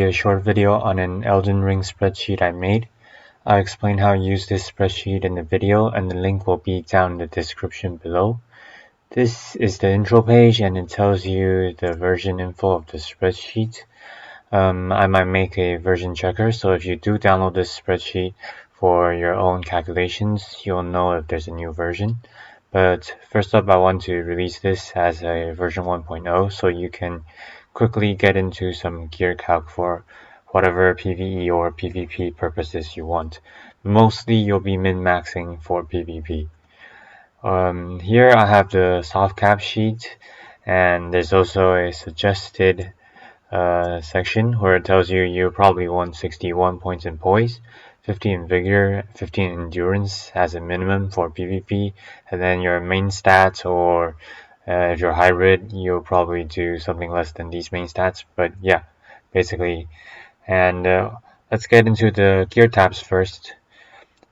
A short video on an Elden Ring spreadsheet I made. I'll explain how to use this spreadsheet in the video, and the link will be down in the description below. This is the intro page, and it tells you the version info of the spreadsheet. I might make a version checker, so if you do download this spreadsheet for your own calculations, you'll know if there's a new version. But first up, I want to release this as a version 1.0 so you can quickly get into some gear calc for whatever PvE or PvP purposes you want. Mostly you'll be min-maxing for PvP. Here I have the soft cap sheet, and there's also a suggested section where it tells you probably want 61 points in poise, 50 in vigor, 50 in endurance as a minimum for PvP, and then your main stats, or if you're hybrid, you'll probably do something less than these main stats, but yeah, basically. And let's get into the gear tabs first.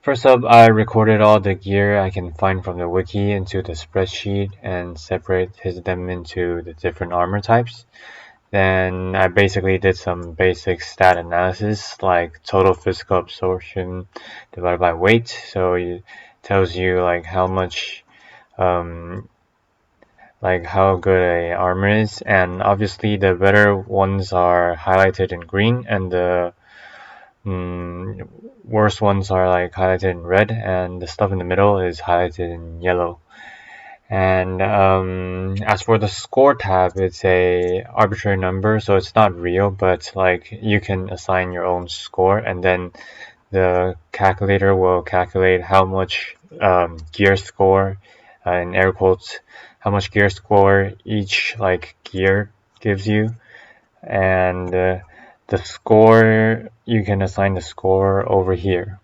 First up, I recorded all the gear I can find from the wiki into the spreadsheet and separated them into the different armor types. Then I basically did some basic stat analysis, like total physical absorption divided by weight. So it tells you like how much, like how good a armor is, and obviously the better ones are highlighted in green, and the worst ones are like highlighted in red, and the stuff in the middle is highlighted in yellow. And as for the score tab, it's a arbitrary number, so it's not real, but like you can assign your own score, and then the calculator will calculate how much gear score, in air quotes, how much gear score each like gear gives you, and the score, you can assign the score over here.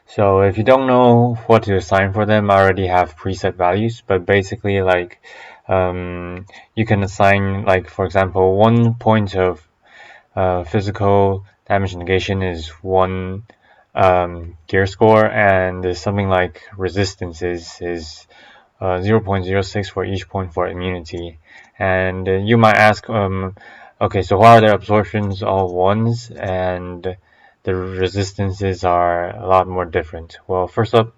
So if you don't know what to assign for them, I already have preset values, but basically like you can assign, like, for example, 1 point of physical damage negation is 1 gear score, and something like resistance is 0.06 for each point for immunity. And you might ask, okay, so why are their absorptions all ones and the resistances are a lot more different? Well, first up,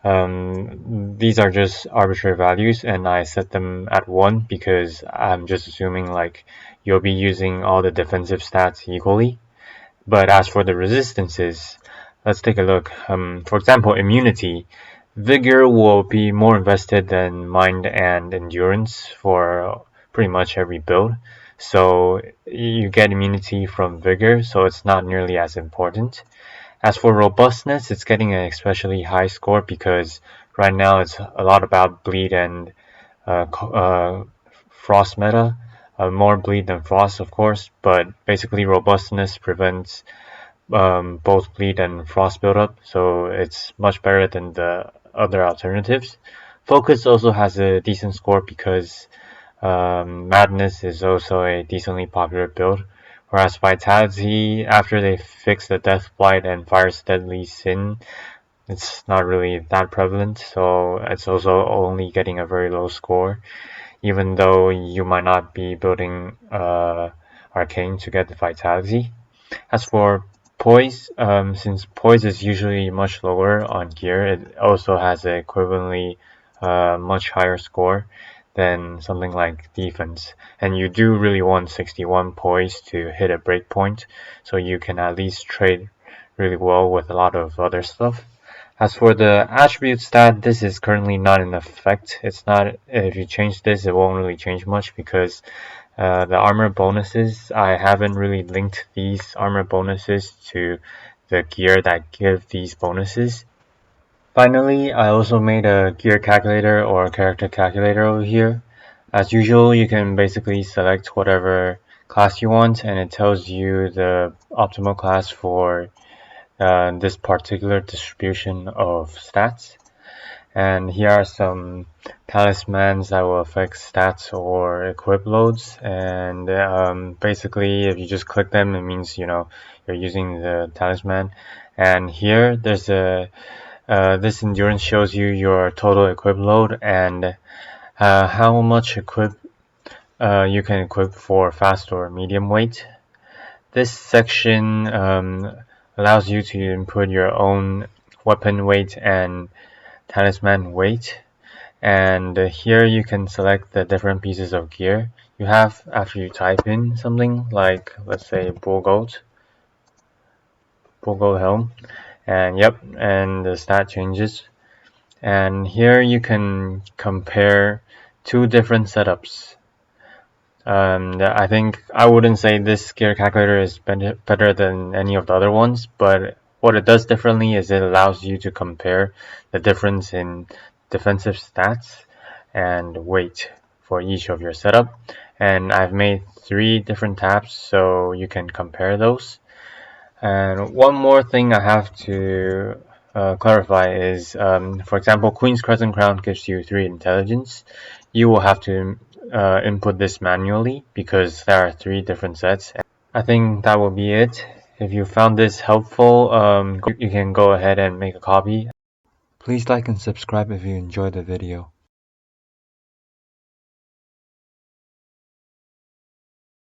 these are just arbitrary values, and I set them at 1 because I'm just assuming like you'll be using all the defensive stats equally. But as for the resistances, let's take a look. For example, immunity. Vigor will be more invested than mind and endurance for pretty much every build. So you get immunity from vigor, so it's not nearly as important. As for robustness, it's getting an especially high score because right now it's a lot about bleed and frost meta. More bleed than frost, of course, but basically robustness prevents both bleed and frost buildup, so it's much better than the other alternatives. Focus also has a decent score because Madness is also a decently popular build, whereas Vitality, after they fix the Death Blight and Fire's Deadly Sin, it's not really that prevalent, so it's also only getting a very low score, even though you might not be building Arcane to get the Vitality. As for Poise, since Poise is usually much lower on gear, it also has an equivalently much higher score than something like Defense. And you do really want 61 Poise to hit a breakpoint, so you can at least trade really well with a lot of other stuff. As for the attribute stat, this is currently not in effect. It's not, if you change this, it won't really change much because the armor bonuses, I haven't really linked these armor bonuses to the gear that give these bonuses. Finally, I also made a gear calculator or character calculator over here. As usual, you can basically select whatever class you want, and it tells you the optimal class for this particular distribution of stats. And here are some talismans that will affect stats or equip loads, and basically if you just click them, it means you're using the talisman. And here there's a this endurance shows you your total equip load and how much equip you can equip for fast or medium weight. This section allows you to input your own weapon weight and talisman weight, and here you can select the different pieces of gear you have after you type in something like, let's say, bull gold helm, and the stat changes. And here you can compare two different setups. I think I wouldn't say this gear calculator is better than any of the other ones, but what it does differently is it allows you to compare the difference in defensive stats and weight for each of your setup. And I've made 3 different tabs so you can compare those. And one more thing I have to clarify is, for example, Queen's Crescent Crown gives you 3 intelligence. You will have to input this manually because there are 3 different sets. I think that will be it. If you found this helpful, you can go ahead and make a copy. Please like and subscribe if you enjoyed the video.